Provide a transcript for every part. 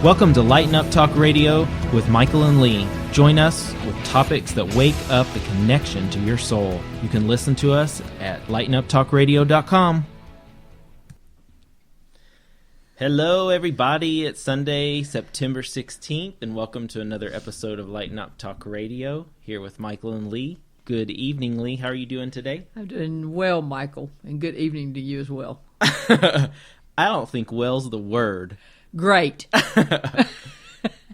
Welcome to Lighten Up Talk Radio with Michael and Lee. Join us with topics that wake up the connection to your soul. You can listen to us at lightenuptalkradio.com. Hello, everybody. It's Sunday, September 16th, and welcome to another episode of Lighten Up Talk Radio here with Michael and Lee. Good evening, Lee. How are you doing today? I'm doing well, Michael, and good evening to you as well. I don't think well's the word. Great.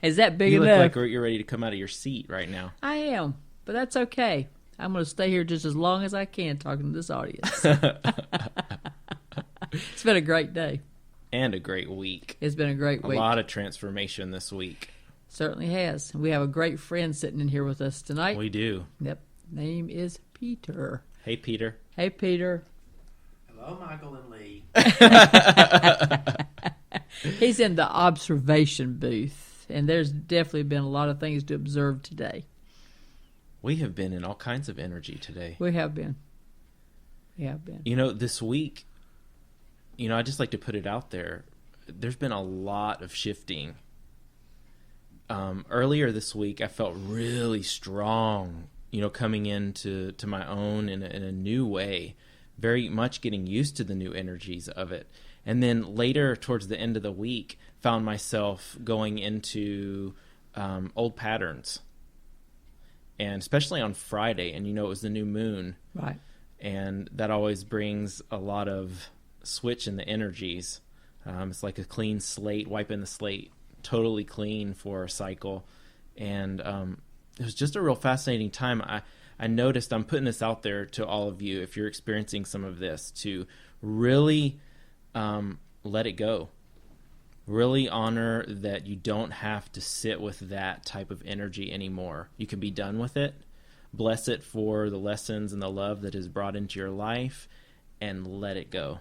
Is that big enough? You look like you're ready to come out of your seat right now. I am, but that's okay. I'm going to stay here just as long as I can talking to this audience. It's been a great day. And a great week. It's been a great week. A lot of transformation this week. Certainly has. We have a great friend sitting in here with us tonight. We do. Yep. Name is Peter. Hey, Peter. Hey, Peter. Hello, Michael and Lee. He's in the observation booth, and there's definitely been a lot of things to observe today. We have been in all kinds of energy today. We have been. We have been. You know, this week, I just like to put it out there. There's been a lot of shifting. Earlier this week, I felt really strong, coming into my own in a new way, very much getting used to the new energies of it. And then later, towards the end of the week, found myself going into old patterns. And especially on Friday, and it was the new moon. Right. And that always brings a lot of switch in the energies. It's like a clean slate, wiping the slate totally clean for a cycle. And it was just a real fascinating time. I noticed, I'm putting this out there to all of you, if you're experiencing some of this, to really let it go. Really honor that you don't have to sit with that type of energy anymore. You can be done with it. Bless it for the lessons and the love that is brought into your life, and let it go.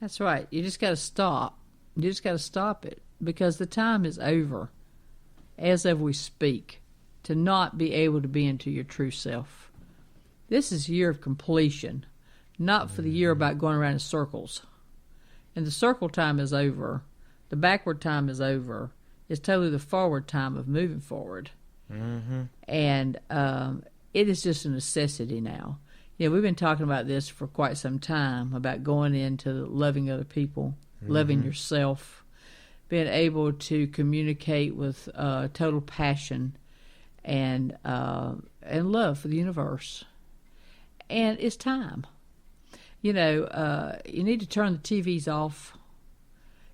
That's right. You just got to stop. You just got to stop it, because the time is over, as of we speak, to not be able to be into your true self. This is a year of completion, not for the year about going around in circles. And the circle time is over. The backward time is over. It's totally the forward time of moving forward. Mm-hmm. And it is just a necessity now. We've been talking about this for quite some time, about going into loving other people, loving yourself, being able to communicate with total passion and love for the universe. And it's time. You need to turn the TVs off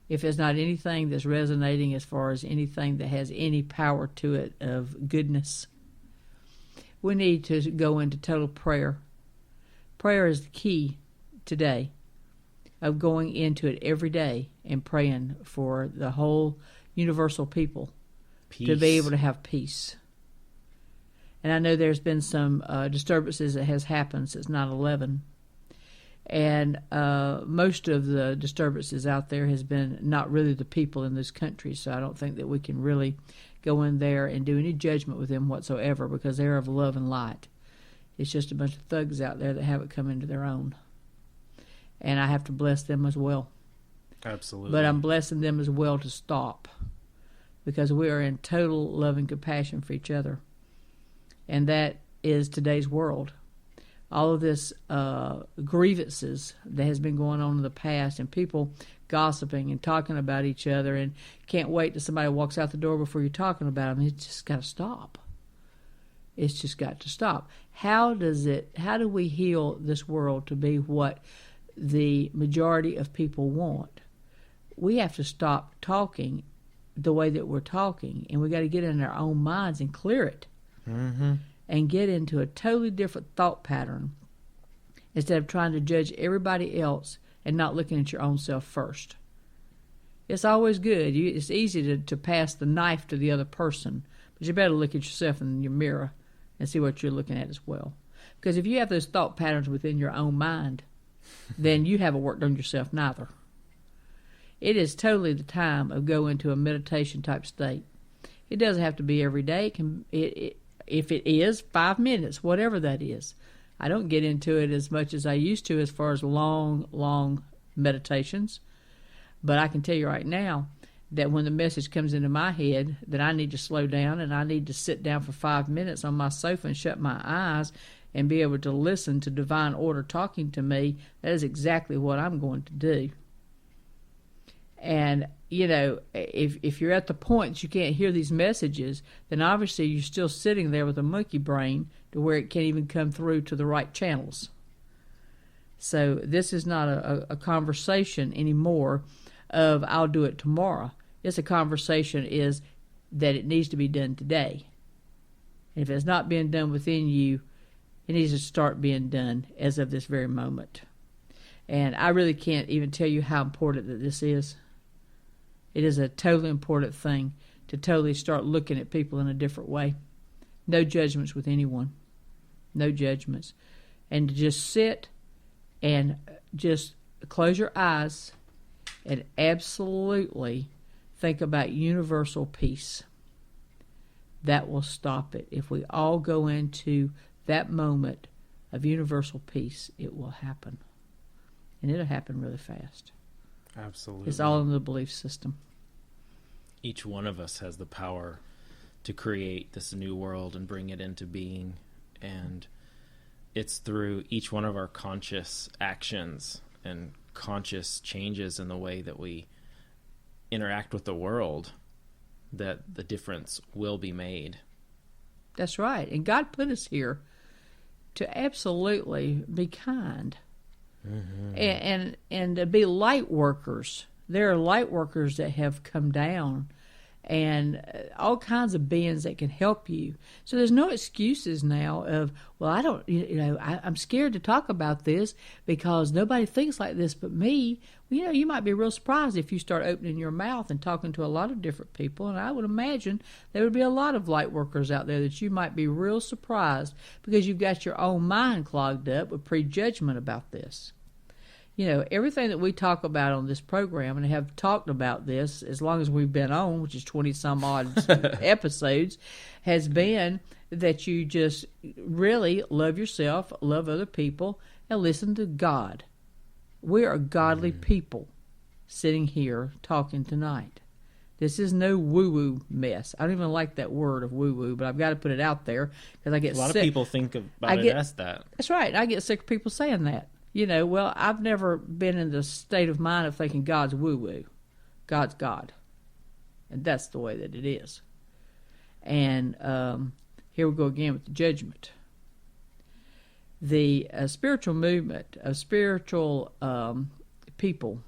if there's not anything that's resonating as far as anything that has any power to it of goodness. We need to go into total prayer. Prayer is the key today of going into it every day and praying for the whole universal people to be able to have peace. And I know there's been some disturbances that has happened since 9/11. And most of the disturbances out there has been not really the people in those countries, so I don't think that we can really go in there and do any judgment with them whatsoever, because they're of love and light. It's just a bunch of thugs out there that haven't come into their own. And I have to bless them as well. Absolutely. But I'm blessing them as well to stop, because we are in total love and compassion for each other. And that is today's world. All of this grievances that has been going on in the past, and people gossiping and talking about each other, and can't wait till somebody walks out the door before you're talking about them. It's just got to stop. It's just got to stop. How do we heal this world to be what the majority of people want? We have to stop talking the way that we're talking, and we got to get in our own minds and clear it. Mm-hmm. And get into a totally different thought pattern, instead of trying to judge everybody else and not looking at your own self first. It's always good. It's easy to pass the knife to the other person, but you better look at yourself in your mirror and see what you're looking at as well. Because if you have those thought patterns within your own mind, then you haven't worked on yourself neither. It is totally the time of go into a meditation type state. It doesn't have to be every day. If it is 5 minutes, whatever that is. I don't get into it as much as I used to as far as long meditations. But I can tell you right now that when the message comes into my head that I need to slow down and I need to sit down for 5 minutes on my sofa and shut my eyes and be able to listen to divine order talking to me, that is exactly what I'm going to do. And, you know, if you're at the point that you can't hear these messages, then obviously you're still sitting there with a monkey brain to where it can't even come through to the right channels. So this is not a conversation anymore of I'll do it tomorrow. It's a conversation is that it needs to be done today. And if it's not being done within you, it needs to start being done as of this very moment. And I really can't even tell you how important that this is. It is a totally important thing to totally start looking at people in a different way. No judgments with anyone. No judgments. And to just sit and just close your eyes and absolutely think about universal peace. That will stop it. If we all go into that moment of universal peace, it will happen. And it'll happen really fast. Absolutely. It's all in the belief system. Each one of us has the power to create this new world and bring it into being. And it's through each one of our conscious actions and conscious changes in the way that we interact with the world that the difference will be made. That's right. And God put us here to absolutely be kind. And to be light workers. There are light workers that have come down and all kinds of beings that can help you. So there's no excuses now of, well, I'm scared to talk about this because nobody thinks like this but me. Well, you might be real surprised if you start opening your mouth and talking to a lot of different people. And I would imagine there would be a lot of light workers out there that you might be real surprised because you've got your own mind clogged up with prejudgment about this. Everything that we talk about on this program and have talked about this as long as we've been on, which is 20-some-odd episodes, has been that you just really love yourself, love other people, and listen to God. We are godly people sitting here talking tonight. This is no woo-woo mess. I don't even like that word of woo-woo, but I've got to put it out there because I get sick. A lot of people think about it as that. That's right. I get sick of people saying that. Well, I've never been in the state of mind of thinking God's woo-woo. God's God. And that's the way that it is. And here we go again with the judgment. The spiritual movement of spiritual people,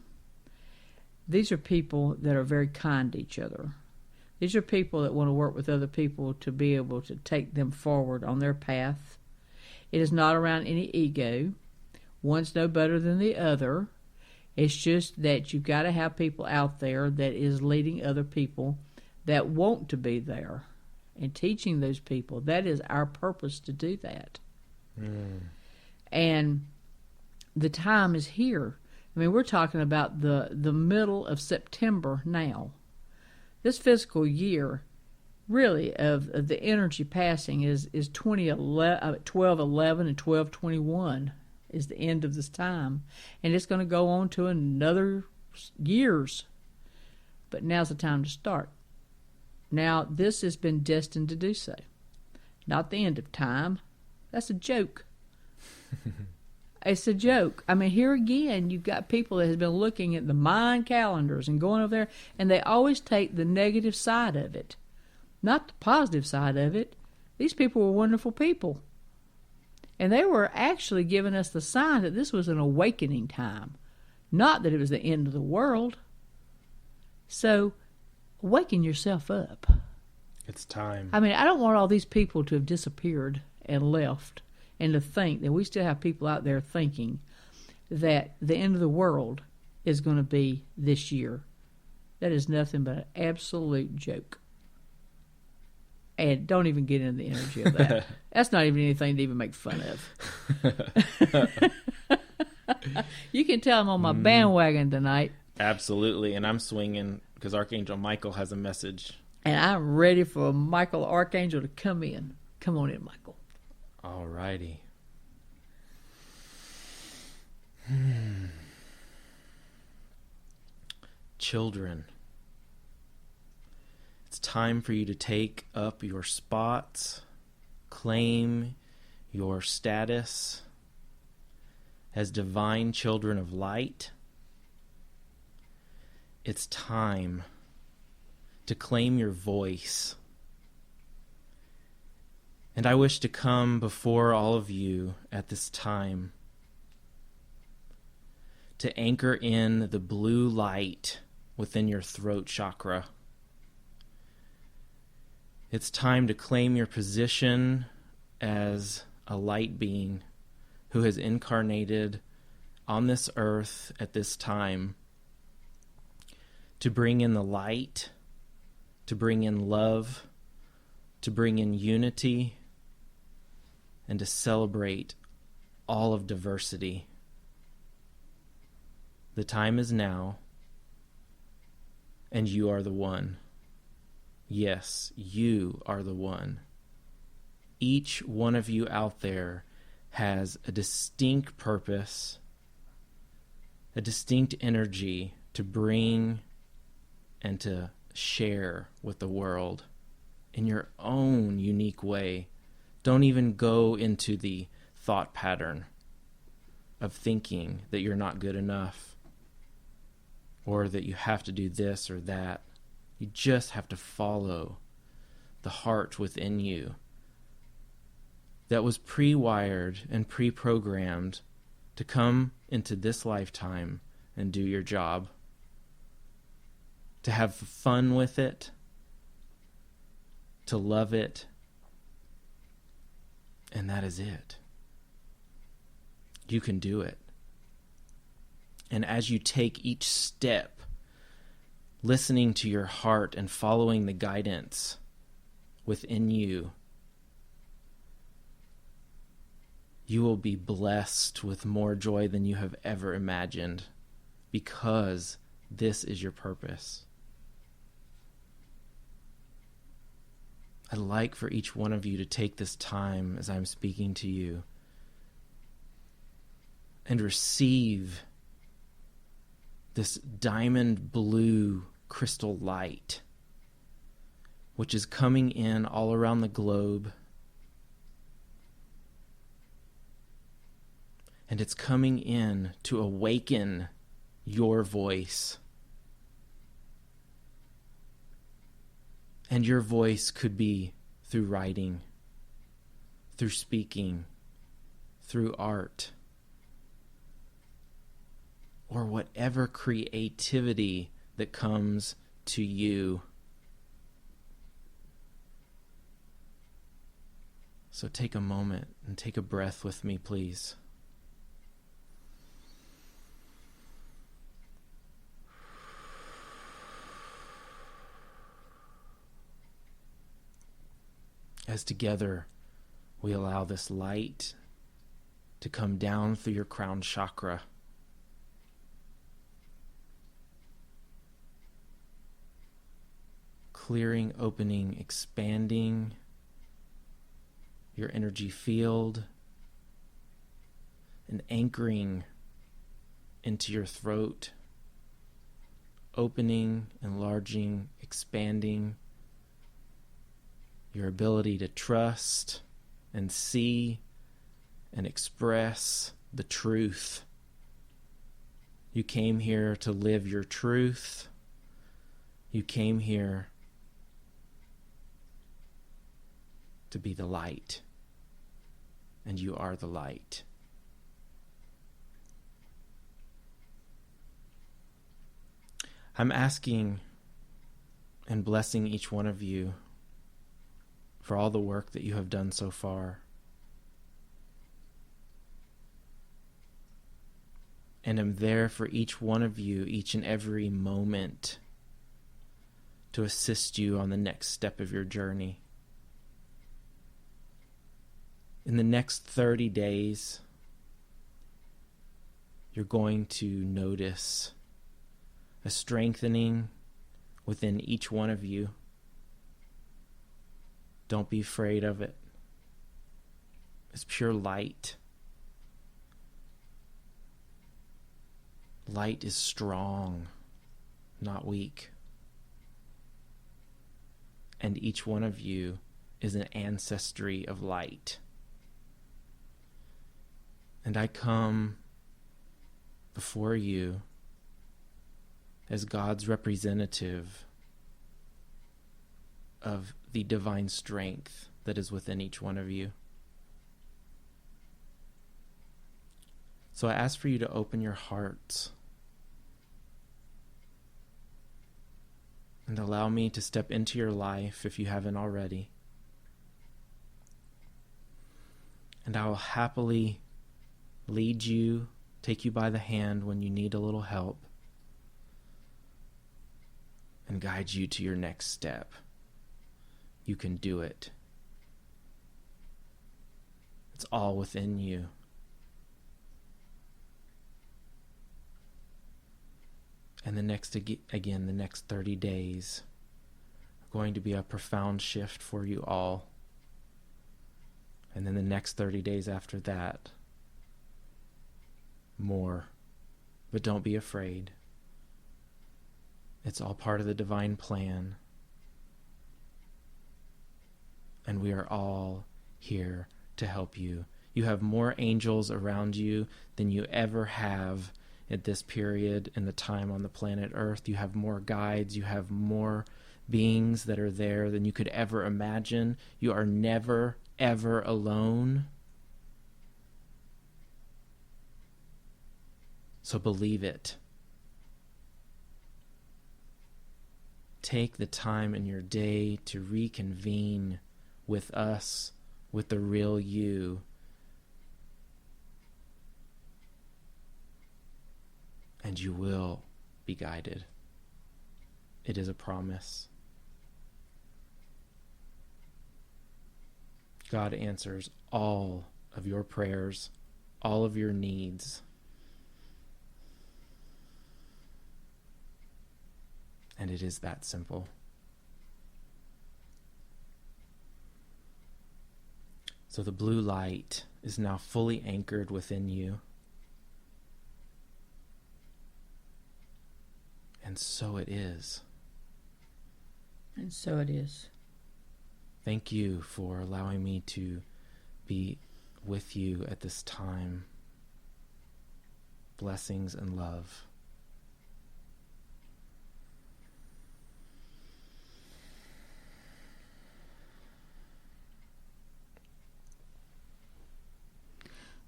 these are people that are very kind to each other. These are people that want to work with other people to be able to take them forward on their path. It is not around any ego. One's no better than the other. It's just that you've got to have people out there that is leading other people that want to be there and teaching those people. That is our purpose to do that. And the time is here. I mean, we're talking about the middle of September now. This fiscal year, really, of the energy passing is 12/11 and 12/21. Is the end of this time. And it's going to go on to another years. But now's the time to start. Now, this has been destined to do so. Not the end of time. That's a joke. It's a joke. I mean, here again, you've got people that have been looking at the Mayan calendars and going over there, and they always take the negative side of it, not the positive side of it. These people were wonderful people. And they were actually giving us the sign that this was an awakening time, not that it was the end of the world. So, awaken yourself up. It's time. I mean, I don't want all these people to have disappeared and left and to think that we still have people out there thinking that the end of the world is going to be this year. That is nothing but an absolute joke. And don't even get into the energy of that. That's not even anything to even make fun of. You can tell I'm on my bandwagon tonight. Absolutely. And I'm swinging because Archangel Michael has a message. And I'm ready for Michael Archangel to come in. Come on in, Michael. All righty. Children, time for you to take up your spots, claim your status as divine children of light. It's time to claim your voice. And I wish to come before all of you at this time to anchor in the blue light within your throat chakra. It's time to claim your position as a light being who has incarnated on this earth at this time to bring in the light, to bring in love, to bring in unity, and to celebrate all of diversity. The time is now, and you are the one. Yes, you are the one. Each one of you out there has a distinct purpose, a distinct energy to bring and to share with the world in your own unique way. Don't even go into the thought pattern of thinking that you're not good enough or that you have to do this or that. You just have to follow the heart within you that was pre-wired and pre-programmed to come into this lifetime and do your job, to have fun with it, to love it, and that is it. You can do it. And as you take each step, listening to your heart and following the guidance within you, you will be blessed with more joy than you have ever imagined, because this is your purpose. I'd like for each one of you to take this time as I'm speaking to you and receive this diamond blue crystal light, which is coming in all around the globe. And it's coming in to awaken your voice. And your voice could be through writing, through speaking, through art, or whatever creativity that comes to you. So take a moment and take a breath with me, please. As together we allow this light to come down through your crown chakra, clearing, opening, expanding your energy field, and anchoring into your throat, opening, enlarging, expanding your ability to trust and see and express the truth. You came here to live your truth. You came here to be the light, and you are the light. I'm asking and blessing each one of you for all the work that you have done so far. And I'm there for each one of you, each and every moment, to assist you on the next step of your journey. In the next 30 days, you're going to notice a strengthening within each one of you. Don't be afraid of it. It's pure light. Light is strong, not weak. and each one of you is an ancestry of light. And I come before you as God's representative of the divine strength that is within each one of you. So I ask for you to open your hearts and allow me to step into your life if you haven't already. And I will happily lead you, take you by the hand when you need a little help, and guide you to your next step. You can do it. It's all within you. And the next 30 days are going to be a profound shift for you all. And then the next 30 days after that, more. But don't be afraid. It's all part of the divine plan. And we are all here to help you. You have more angels around you than you ever have at this period in the time on the planet Earth. You have more guides. You have more beings that are there than you could ever imagine. You are never, ever alone. So believe it. Take the time in your day to reconvene with us, with the real you. And you will be guided. It is a promise. God answers all of your prayers, all of your needs. And it is that simple. So the blue light is now fully anchored within you. And so it is. And so it is. Thank you for allowing me to be with you at this time. Blessings and love.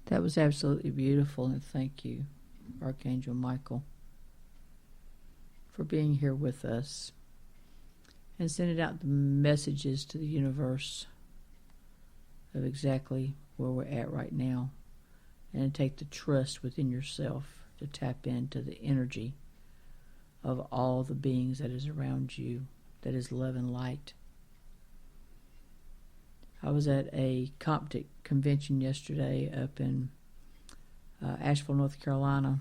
That was absolutely beautiful, and thank you, Archangel Michael, for being here with us and sending out the messages to the universe of exactly where we're at right now, and take the trust within yourself to tap into the energy of all the beings that is around you, that is love and light. I was at a Coptic convention yesterday up in Asheville, North Carolina,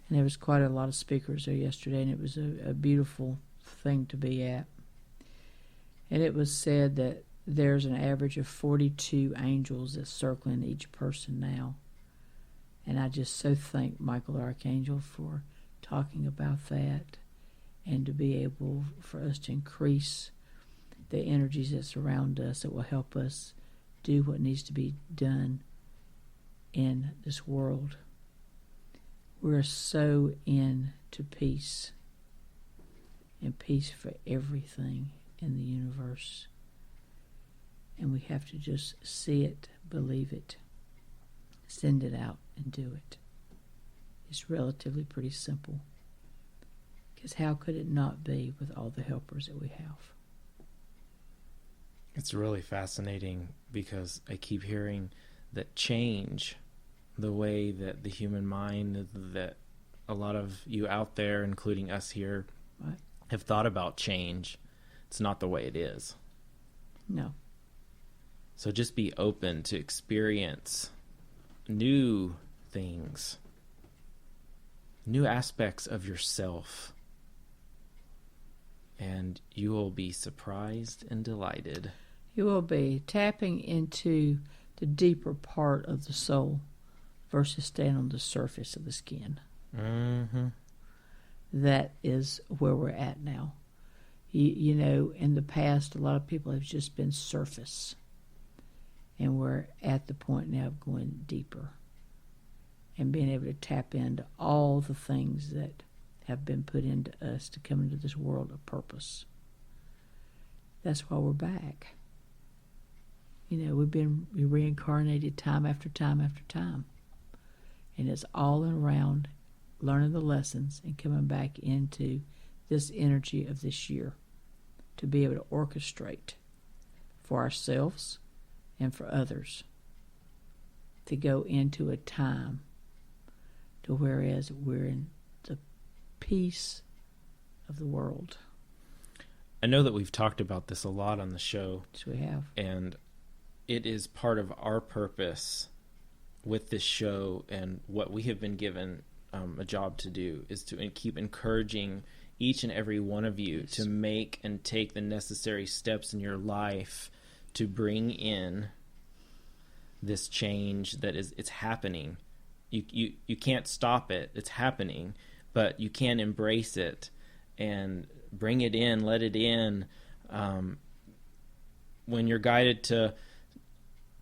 and there was quite a lot of speakers there yesterday, and it was a beautiful thing to be at. And it was said that there's an average of 42 angels that's circling each person now. And I just so thank Michael the Archangel for talking about that, and to be able for us to increase the energies that surround us that will help us do what needs to be done in this world. We're so into peace, and peace for everything in the universe. And we have to just see it, believe it, send it out, and do it. It's relatively pretty simple. Because how could it not be with all the helpers that we have? It's really fascinating because I keep hearing that change, the way that the human mind, that a lot of you out there, including us here, Right. have thought about change. It's not the way it is. No. So just be open to experience new things, new aspects of yourself, and you will be surprised and delighted. You will be tapping into the deeper part of the soul versus staying on the surface of the skin. Mm-hmm. That is where we're at now. You know, in the past, a lot of people have just been surface. And we're at the point now of going deeper and being able to tap into all the things that have been put into us to come into this world of purpose. That's why we're back. You know, we've been reincarnated time after time after time. And it's all around learning the lessons and coming back into this energy of this year to be able to orchestrate for ourselves and for others to go into a time to whereas we're in the peace of the world. I know that we've talked about this a lot on the show. Yes, we have. And it is part of our purpose with this show and what we have been given a job to do is to keep encouraging each and every one of you to make and take the necessary steps in your life to bring in this change that it's happening. You can't stop it. It's happening, but you can embrace it and bring it in, let it in. When you're guided to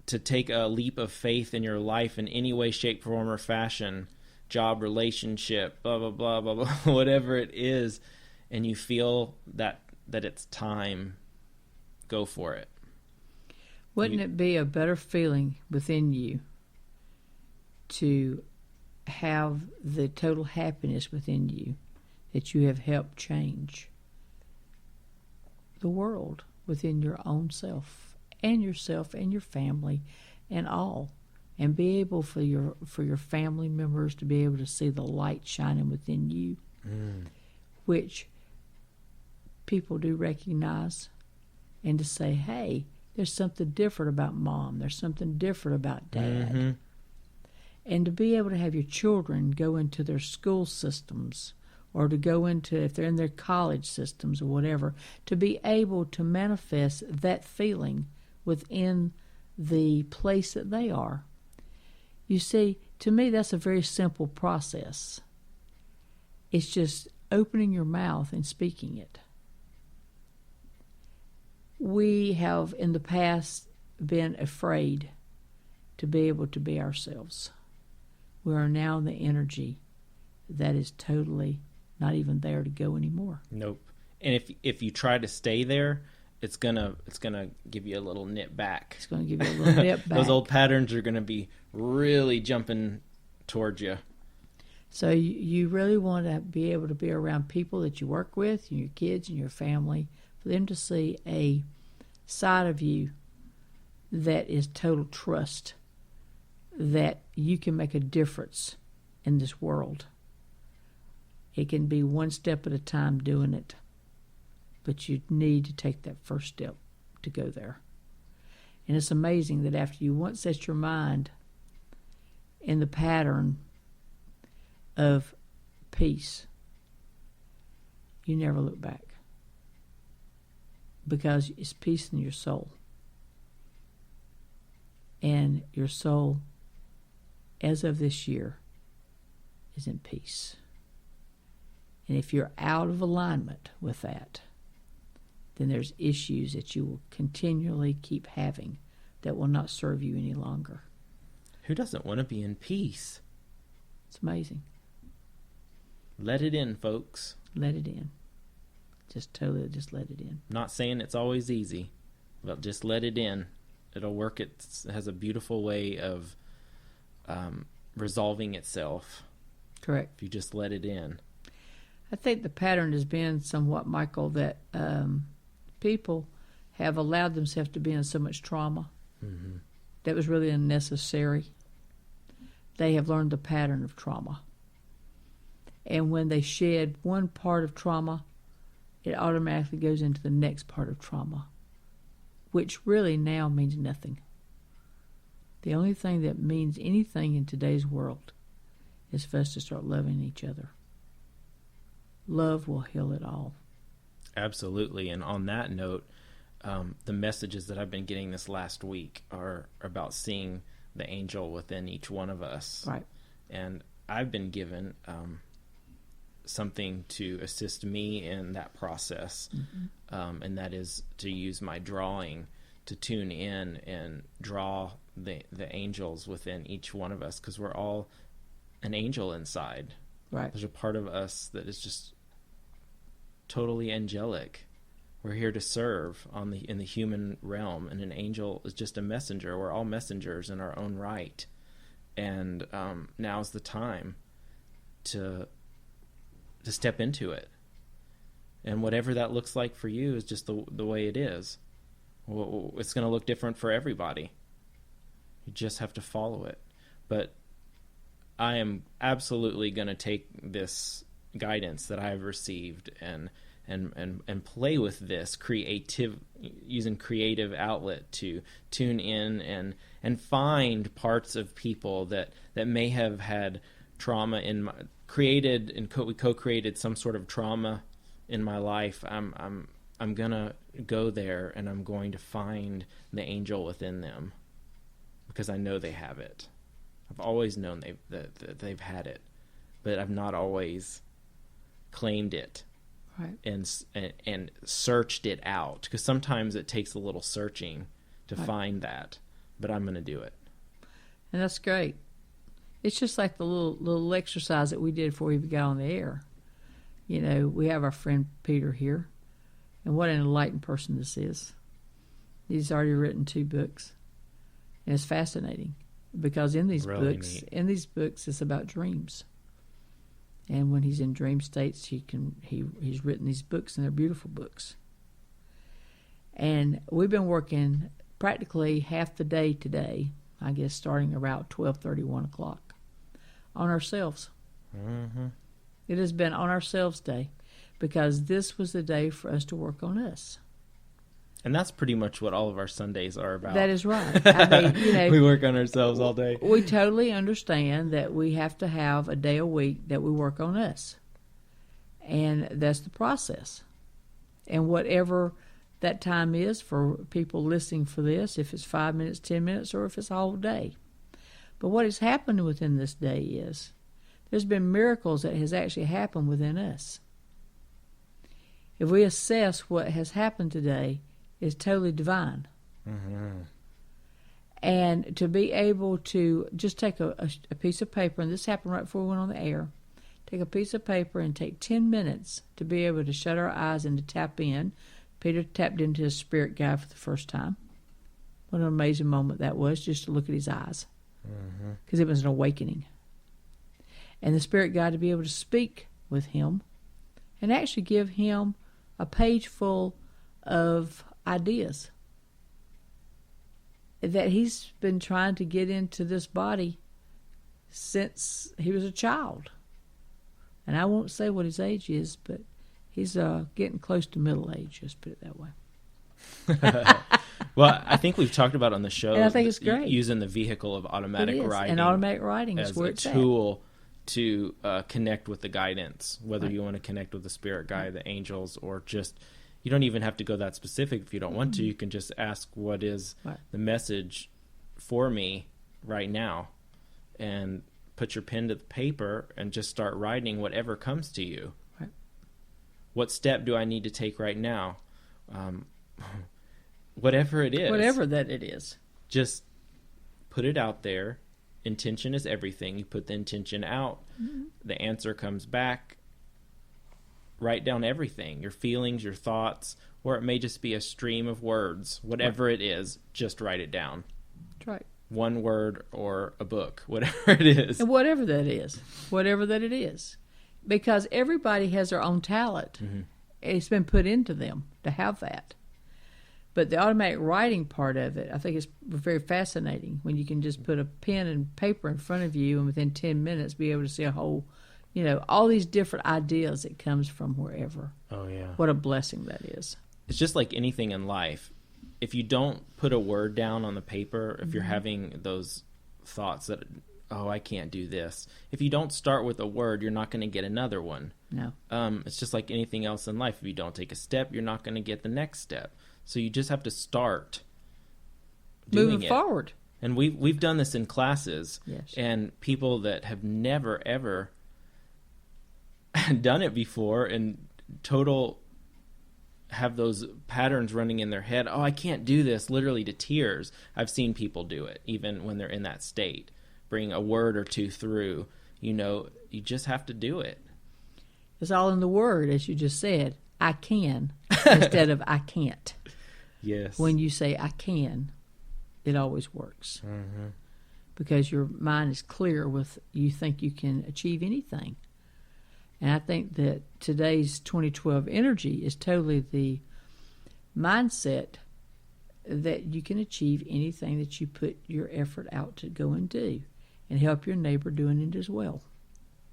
take a leap of faith in your life in any way, shape, form, or fashion, job, relationship, blah, blah, blah, blah, blah, whatever it is, and you feel that it's time, go for it. Wouldn't it be a better feeling within you to have the total happiness within you that you have helped change the world within your own self and your family and all, and be able for your family members to be able to see the light shining within you, which people do recognize, and to say, hey, there's something different about mom, there's something different about dad. And to be able to have your children go into their school systems, or to go into, if they're in their college systems or whatever, to be able to manifest that feeling within the place that they are. You see, to me, that's a very simple process. It's just opening your mouth and speaking it. We have in the past been afraid to be able to be ourselves. We are now in the energy that is totally not even there to go anymore. Nope. And if you try to stay there, it's gonna give you a little nip back. It's going to give you a little nip back. Those old patterns are going to be really jumping towards you. So you really want to be able to be around people that you work with, and your kids and your family, for them to see a side of you that is total trust, that you can make a difference in this world. It can be one step at a time doing it, but you need to take that first step to go there. And it's amazing that after you once set your mind in the pattern of peace, you never look back, because it's peace in your soul. And your soul, as of this year, is in peace. And if you're out of alignment with that, then there's issues that you will continually keep having that will not serve you any longer. Who doesn't want to be in peace? It's amazing. Let it in, folks. Let it in. Just let it in. Not saying it's always easy, but just let it in. It'll work. It has a beautiful way of resolving itself. Correct. If you just let it in. I think the pattern has been somewhat, Michael, that people have allowed themselves to be in so much trauma that was really unnecessary. They have learned the pattern of trauma. And when they shed one part of trauma, it automatically goes into the next part of trauma, which really now means nothing. The only thing that means anything in today's world is for us to start loving each other. Love will heal it all. Absolutely. And on that note, the messages that I've been getting this last week are about seeing the angel within each one of us. Right. And I've been given something to assist me in that process. And that is to use my drawing to tune in and draw the angels within each one of us, because we're all an angel inside. Right. There's a part of us that is just totally angelic. We're here to serve in the human realm, and an angel is just a messenger. We're all messengers in our own right. And now's the time to step into it. And whatever that looks like for you is just the way it is. It's going to look different for everybody. You just have to follow it. But I am absolutely going to take this guidance that I've received and play with this using creative outlet to tune in and find parts of people that may have had trauma we co-created some sort of trauma in my life. I'm gonna go there, and I'm going to find the angel within them, because I know they have it. I've always known that they've had it, but I've not always claimed it. Right. And searched it out, because sometimes it takes a little searching to find that, but I'm going to do it. And that's great. It's just like the little exercise that we did before we got on the air. You know, we have our friend Peter here, and what an enlightened person this is. He's already written 2 books, and it's fascinating because in these Really books, neat. It's about dreams. And when he's in dream states, he's written these books, and they're beautiful books. And we've been working practically half the day today, I guess starting around 12:30, 1 o'clock, on ourselves. Mm-hmm. It has been on ourselves day, because this was the day for us to work on us. And that's pretty much what all of our Sundays are about. That is right. I mean, you know, we work on ourselves all day. We totally understand that we have to have a day a week that we work on us. And that's the process. And whatever that time is for people listening for this, if it's 5 minutes, 10 minutes, or if it's a whole day. But what has happened within this day is there's been miracles that has actually happened within us. If we assess what has happened today, is totally divine. Mm-hmm. And to be able to just take a piece of paper, and this happened right before we went on the air, take a piece of paper and take 10 minutes to be able to shut our eyes and to tap in. Peter tapped into his spirit guide for the first time. What an amazing moment that was, just to look at his eyes. Because it was an awakening. And the spirit guide to be able to speak with him and actually give him a page full of ideas that he's been trying to get into this body since he was a child. And I won't say what his age is, but he's getting close to middle age, just put it that way. Well, I think we've talked about on the show, and I think it's great. Using the vehicle of automatic writing. And automatic writing as is where a it's tool to connect with the guidance, whether Right. you want to connect with the spirit guide, the angels, or just, you don't even have to go that specific if you don't want to. You can just ask, what is the message for me right now? And put your pen to the paper and just start writing whatever comes to you. Right. What step do I need to take right now? Whatever it is. Whatever that it is. Just put it out there. Intention is everything. You put the intention out. The answer comes back. Write down everything. Your feelings, your thoughts, or it may just be a stream of words. Whatever it is, just write it down. That's right. One word or a book, whatever it is. And whatever that is. Whatever that it is. Because everybody has their own talent. It's been put into them to have that. But the automatic writing part of it, I think is very fascinating when you can just put a pen and paper in front of you and within 10 minutes be able to see a whole, all these different ideas that comes from wherever. Oh, yeah. What a blessing that is. It's just like anything in life. If you don't put a word down on the paper, if you're having those thoughts that, I can't do this. If you don't start with a word, you're not going to get another one. No. It's just like anything else in life. If you don't take a step, you're not going to get the next step. So you just have to start doing Moving forward. And we've done this in classes. Yes. And people that have never, ever done it before and total have those patterns running in their head. Oh, I can't do this, literally to tears. I've seen people do it even when they're in that state. Bring a word or two through. You just have to do it. It's all in the word, as you just said. I can instead of I can't. Yes. When you say I can, it always works. Mm-hmm. Because your mind is clear with you think you can achieve anything. And I think that today's 2012 energy is totally the mindset that you can achieve anything that you put your effort out to go and do, and help your neighbor doing it as well.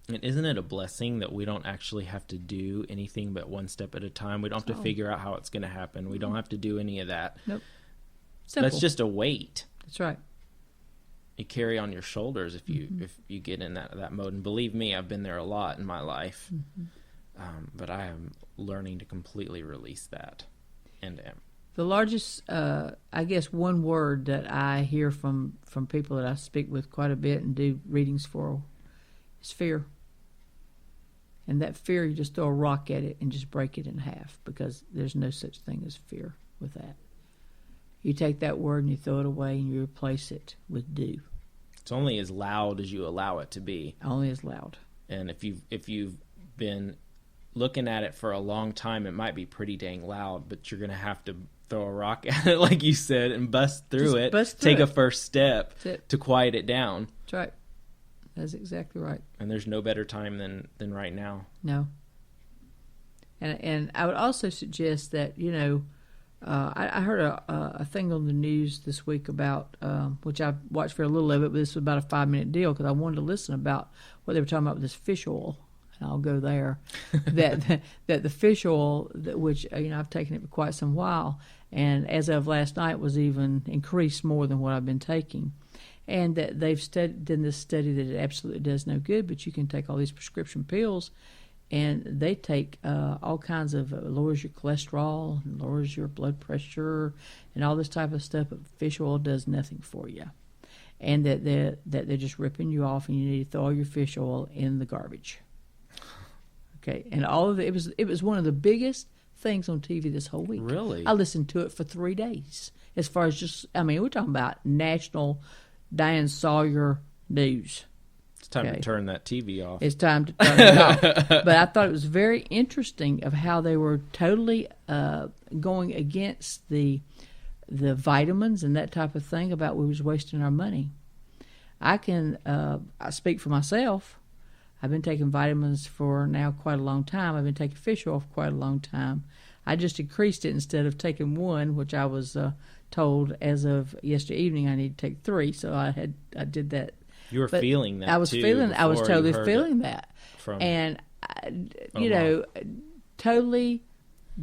And isn't it a blessing that we don't actually have to do anything but one step at a time? We don't have to figure out how it's going to happen. We don't have to do any of that. Nope. Simple. That's just a weight. That's right. You carry on your shoulders if you get in that mode. And believe me, I've been there a lot in my life. But I am learning to completely release that. And the largest, I guess, one word that I hear from people that I speak with quite a bit and do readings for is fear. And that fear, you just throw a rock at it and just break it in half, because there's no such thing as fear with that. You take that word and you throw it away and you replace it with do. It's only as loud as you allow it to be. Only as loud. And if you've been looking at it for a long time, it might be pretty dang loud, but you're going to have to throw a rock at it, like you said, and bust through it. Take a first step to quiet it down. That's right. That's exactly right. And there's no better time than right now. No. And I would also suggest that, I heard a thing on the news this week about, which I watched for a little of it, but this was about a 5-minute deal because I wanted to listen about what they were talking about with this fish oil. And I'll go there. that the fish oil, which I've taken it for quite some while, and as of last night was even increased more than what I've been taking. And that they've done this study that it absolutely does no good, but you can take all these prescription pills, and they take all kinds of, lowers your cholesterol, and lowers your blood pressure, and all this type of stuff, but fish oil does nothing for you. And that they're just ripping you off, and you need to throw all your fish oil in the garbage. Okay, and all of it was one of the biggest things on TV this whole week. Really? I listened to it for 3 days. As far as we're talking about national Diane Sawyer news. It's time to turn that TV off. It's time to turn it off. But I thought it was very interesting of how they were totally going against the vitamins and that type of thing about we was wasting our money. I speak for myself. I've been taking vitamins for now quite a long time. I've been taking fish oil for quite a long time. I just increased it instead of taking one, which I was told as of yesterday evening I need to take 3. So I did that. You were feeling that. I was totally feeling that. And totally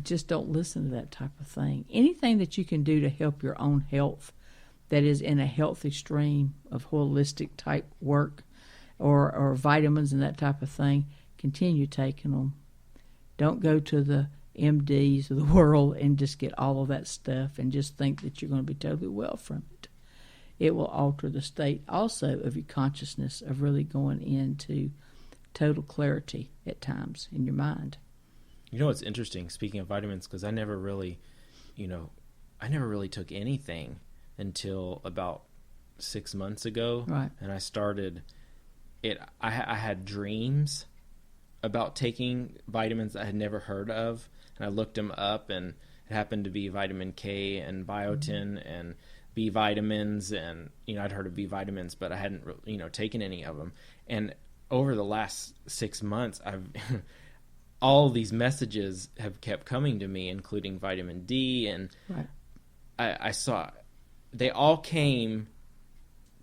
just don't listen to that type of thing. Anything that you can do to help your own health that is in a healthy stream of holistic type work or vitamins and that type of thing, continue taking them. Don't go to the MDs of the world and just get all of that stuff and just think that you're going to be totally well from it. It will alter the state also of your consciousness of really going into total clarity at times in your mind. You know what's interesting, speaking of vitamins, because I never really took anything until about 6 months ago. Right. And I started it. I had dreams about taking vitamins I had never heard of, and I looked them up, and it happened to be vitamin K and biotin and B vitamins, and I'd heard of B vitamins, but I hadn't taken any of them. And over the last 6 months, I've all these messages have kept coming to me, including vitamin D, and right. I saw they all came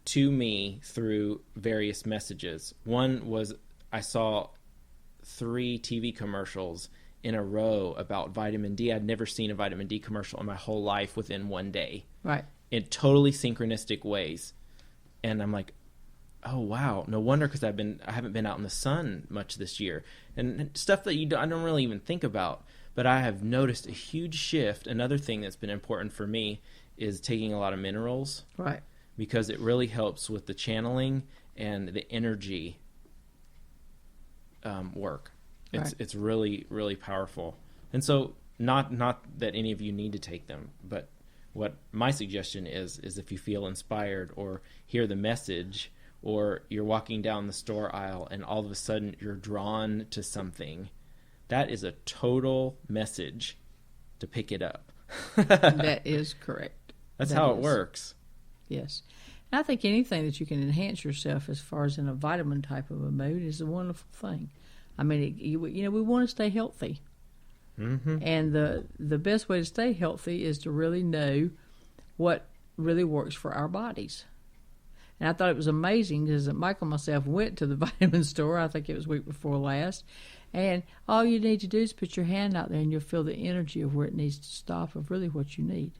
to me through various messages. One was I saw 3 TV commercials in a row about vitamin D. I'd never seen a vitamin D commercial in my whole life within one day. Right. In totally synchronistic ways. And I'm like, oh wow, no wonder, because I haven't been out in the sun much this year. And stuff that I don't really even think about. But I have noticed a huge shift. Another thing that's been important for me is taking a lot of minerals. Right. Because it really helps with the channeling and the energy work. It's really, really powerful. And so not that any of you need to take them, but what my suggestion is if you feel inspired or hear the message, or you're walking down the store aisle and all of a sudden you're drawn to something, that is a total message to pick it up. That is correct. That's how it works. Yes. And I think anything that you can enhance yourself as far as in a vitamin type of a mode is a wonderful thing. I mean, we want to stay healthy. Mm-hmm. And the best way to stay healthy is to really know what really works for our bodies. And I thought it was amazing because Michael and myself went to the vitamin store, I think it was week before last, and all you need to do is put your hand out there and you'll feel the energy of where it needs to stop, of really what you need.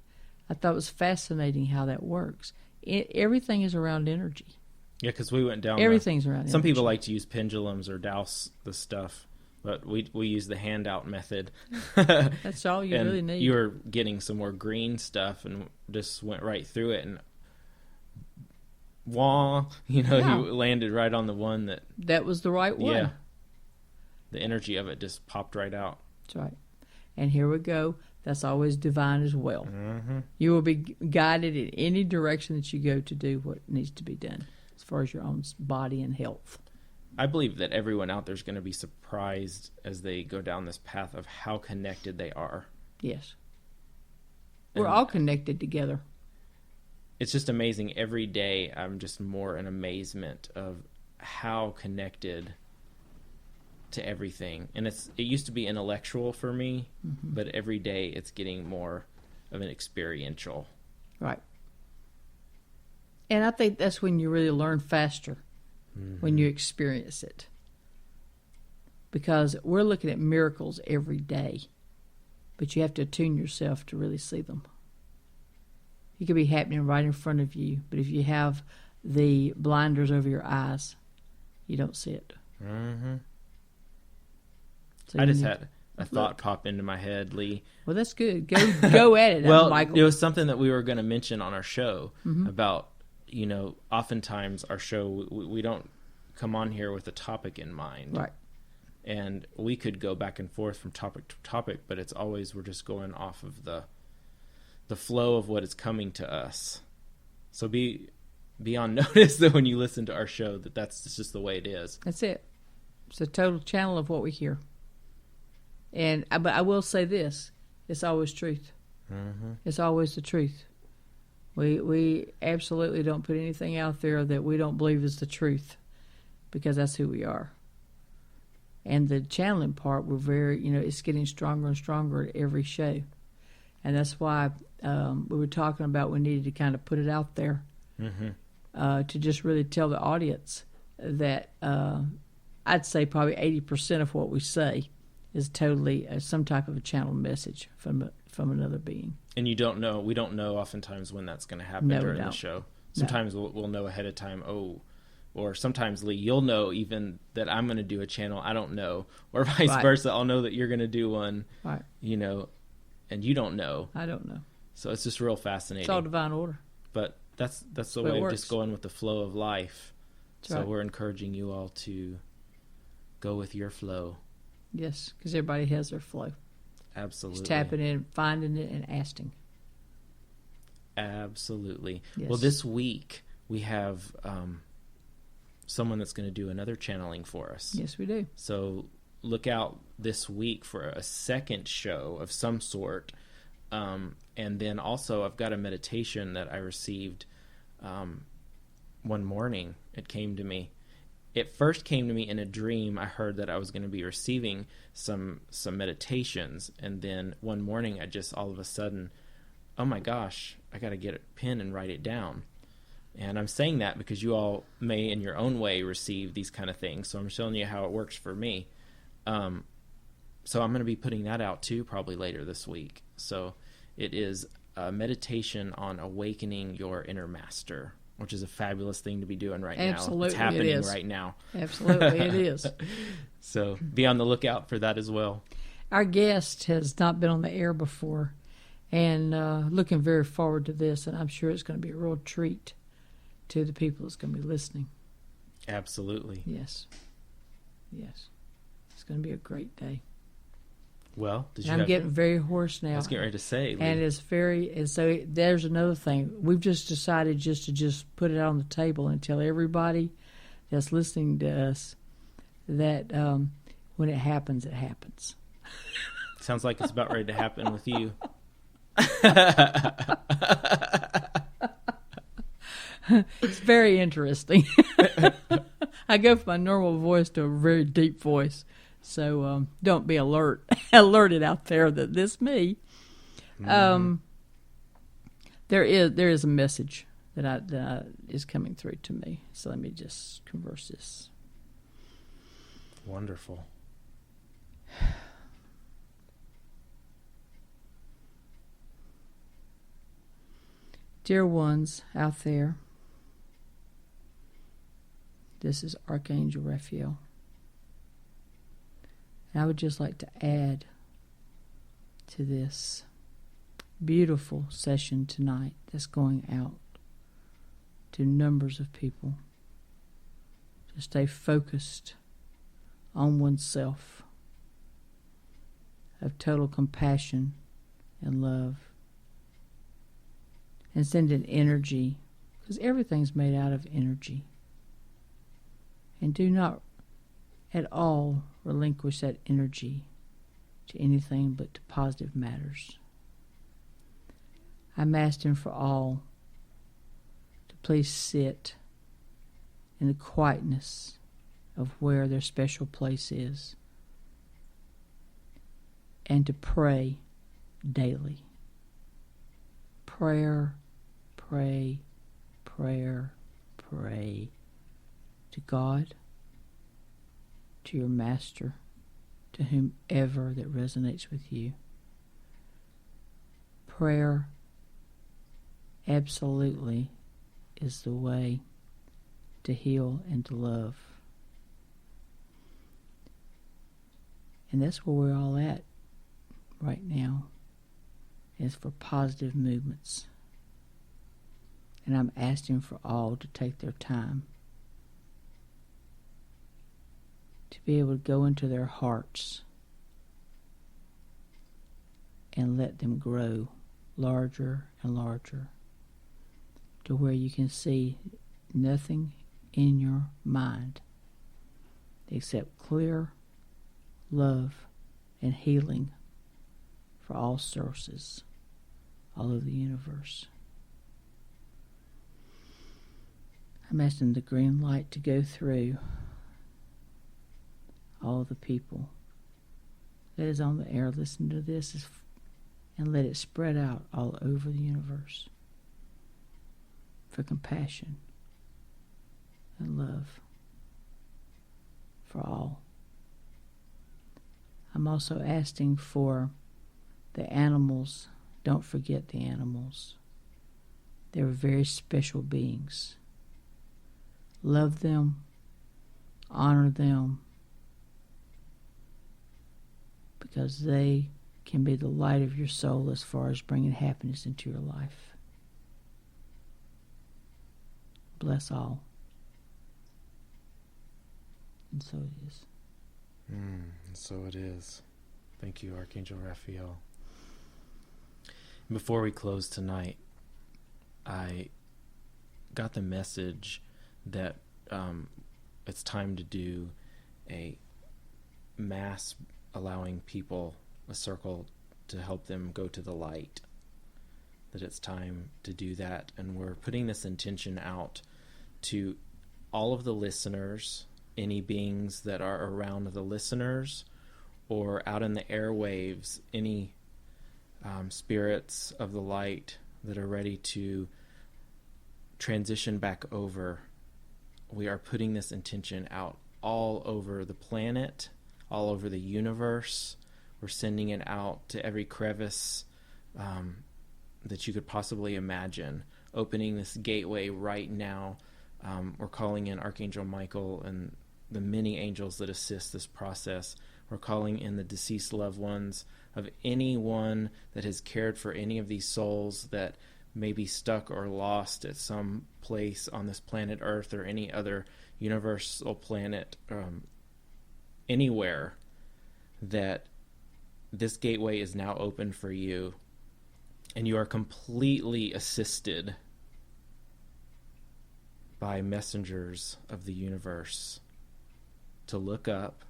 I thought it was fascinating how that works. Everything is around energy. Yeah, because we went down. Everything's around energy. Some people like to use pendulums or douse the stuff, but we use the handout method. That's all you and really need. You were getting some more green stuff and just went right through it, and you landed right on the one that was the right one. Yeah. The energy of it just popped right out. That's right. And here we go. That's always divine as well. Mm-hmm. You will be guided in any direction that you go to do what needs to be done as far as your own body and health. I believe that everyone out there is going to be surprised as they go down this path of how connected they are. Yes. We're all connected together. It's just amazing. Every day I'm just more in amazement of how connected to everything. And it used to be intellectual for me, but every day it's getting more of an experiential. Right. And I think that's when you really learn faster, when you experience it. Because we're looking at miracles every day, but you have to attune yourself to really see them. It could be happening right in front of you, but if you have the blinders over your eyes, you don't see it. Mm-hmm. So I just had a thought pop into my head, Lee. Well, that's good. Go at it, well, Michael. It was something that we were going to mention on our show about, oftentimes our show, we don't come on here with a topic in mind. Right. And we could go back and forth from topic to topic, but it's always we're just going off of the flow of what is coming to us. So be on notice that when you listen to our show, that's just the way it is. That's it. It's a total channel of what we hear. But I will say this: it's always truth. Mm-hmm. It's always the truth. We absolutely don't put anything out there that we don't believe is the truth, because that's who we are. And the channeling part, we're very, it's getting stronger and stronger at every show, and that's why we were talking about we needed to kind of put it out there to just really tell the audience that I'd say probably 80% of what we say is totally some type of a channel message from another being. And we don't know oftentimes when that's going to happen during the show. Sometimes we'll know ahead of time, or sometimes, Lee, you'll know even that I'm going to do a channel, I don't know, or vice versa. I'll know that you're going to do one, and you don't know. I don't know. So it's just real fascinating. It's all divine order. But that's the way of just going with the flow of life. That's right. We're encouraging you all to go with your flow. Yes, because everybody has their flow. Absolutely. Just tapping in, finding it, and asking. Absolutely. Yes. Well, this week we have someone that's going to do another channeling for us. Yes, we do. So look out this week for a second show of some sort. And then also I've got a meditation that I received one morning. It came to me. It first came to me in a dream. I heard that I was going to be receiving some meditations, and then one morning I just all of a sudden, oh my gosh, I got to get a pen and write it down. And I'm saying that because you all may in your own way receive these kind of things, so I'm showing you how it works for me. So I'm going to be putting that out too probably later this week. So it is a meditation on awakening your inner master, which is a fabulous thing to be doing right Absolutely, now. It's happening it is. right now. Absolutely, it is. So be on the lookout for that as well. Our guest has not been on the air before, and looking very forward to this, and I'm sure it's going to be a real treat to the people that's going to be listening. Absolutely. Yes. It's going to be a great day. Well, did you I'm getting very hoarse now. I was getting ready to say. And so there's another thing. We've just decided just put it on the table and tell everybody that's listening to us that when it happens, it happens. Sounds like it's about ready to happen with you. It's very interesting. I go from my normal voice to a very deep voice. So don't be alerted out there that this me. Mm-hmm. There is a message that is coming through to me. So let me just converse this. Wonderful. Dear ones out there, this is Archangel Raphael. And I would just like to add to this beautiful session tonight that's going out to numbers of people to stay focused on oneself, of total compassion and love, and send an energy, because everything's made out of energy. And do not at all relinquish that energy to anything but to positive matters. I'm asking for all to please sit in the quietness of where their special place is and to pray daily. Prayer, pray, prayer, pray to God, to your master, to whomever that resonates with you. Prayer absolutely is the way to heal and to love. And that's where we're all at right now, is for positive movements. And I'm asking for all to take their time to be able to go into their hearts and let them grow larger and larger to where you can see nothing in your mind except clear love and healing for all sources all over the universe. I'm asking the green light to go through all the people that is on the air listening to this and let it spread out all over the universe for compassion and love for all. I'm also asking for the animals. Don't forget the animals. They're very special beings. Love them, honor them, because they can be the light of your soul as far as bringing happiness into your life. Bless all. And so it is. And so it is. Thank you, Archangel Raphael. Before we close tonight, I got the message that it's time to do a mass allowing people a circle to help them go to the light. That it's time to do that, and we're putting this intention out to all of the listeners, any beings that are around the listeners or out in the airwaves, any spirits of the light that are ready to transition back over. We are putting this intention out all over the planet, all over the universe. We're sending it out to every crevice that you could possibly imagine, opening this gateway right now. We're calling in Archangel Michael and the many angels that assist this process. We're calling in the deceased loved ones of anyone that has cared for any of these souls that may be stuck or lost at some place on this planet Earth or any other universal planet, anywhere that this gateway is now open for you, and you are completely assisted by messengers of the universe to look up,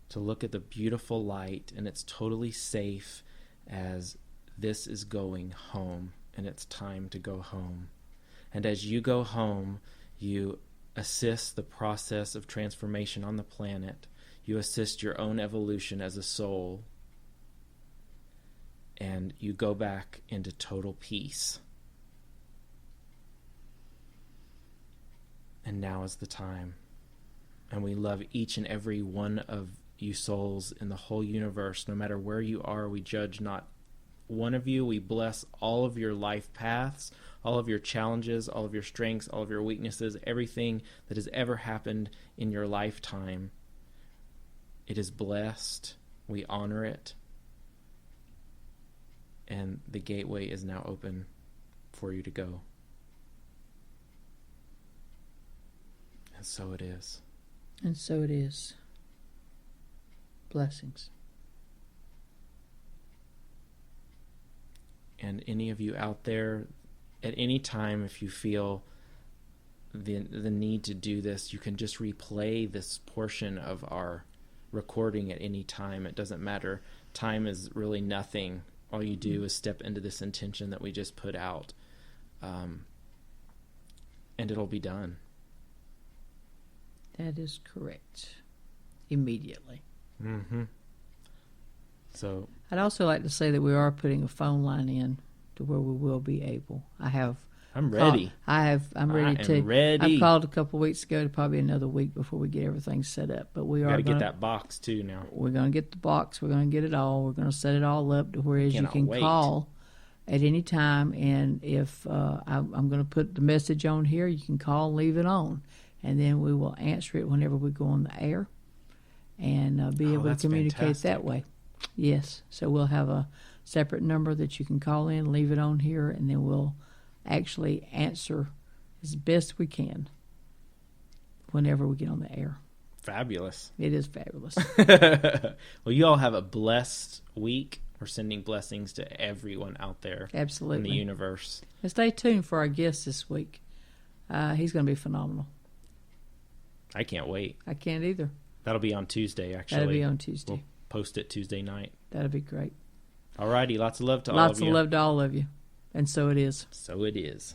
to look at the beautiful light, and it's totally safe as this is going home, and it's time to go home. And as you go home, you assist the process of transformation on the planet. You assist your own evolution as a soul, and you go back into total peace. And now is the time. And we love each and every one of you souls in the whole universe. No matter where you are, we judge not one of you. We bless all of your life paths, all of your challenges, all of your strengths, all of your weaknesses, everything that has ever happened in your lifetime. It is blessed. We honor it. And the gateway is now open for you to go. And so it is. And so it is. Blessings. And any of you out there, at any time, if you feel the need to do this, you can just replay this portion of our recording at any time. It doesn't matter. Time is really nothing. All you do is step into this intention that we just put out, and it'll be done. That is correct. Immediately. Mm-hmm. So I'd also like to say that we are putting a phone line in to where we will be able. I'm ready. I'm ready I to. am ready. I called a couple of weeks ago to probably another week before we get everything set up. But we are got to going get that box too now. We're going to get the box. We're going to get it all. We're going to set it all up to whereas you Cannot can wait. call at any time. And if I'm going to put the message on here, you can call and leave it on. And then we will answer it whenever we go on the air and be able to that's communicate fantastic. that way. Yes. So we'll have a separate number that you can call in, leave it on here, and then we'll actually answer as best we can whenever we get on the air. Fabulous. It is fabulous. Well, you all have a blessed week. We're sending blessings to everyone out there Absolutely. in the universe. And stay tuned for our guest this week. He's going to be phenomenal. I can't wait. I can't either. That'll be on Tuesday, actually. That'll be on Tuesday. We'll post it Tuesday night. That'll be great. All righty. Lots of love to all of you. Lots of love to all of you. And so it is. So it is.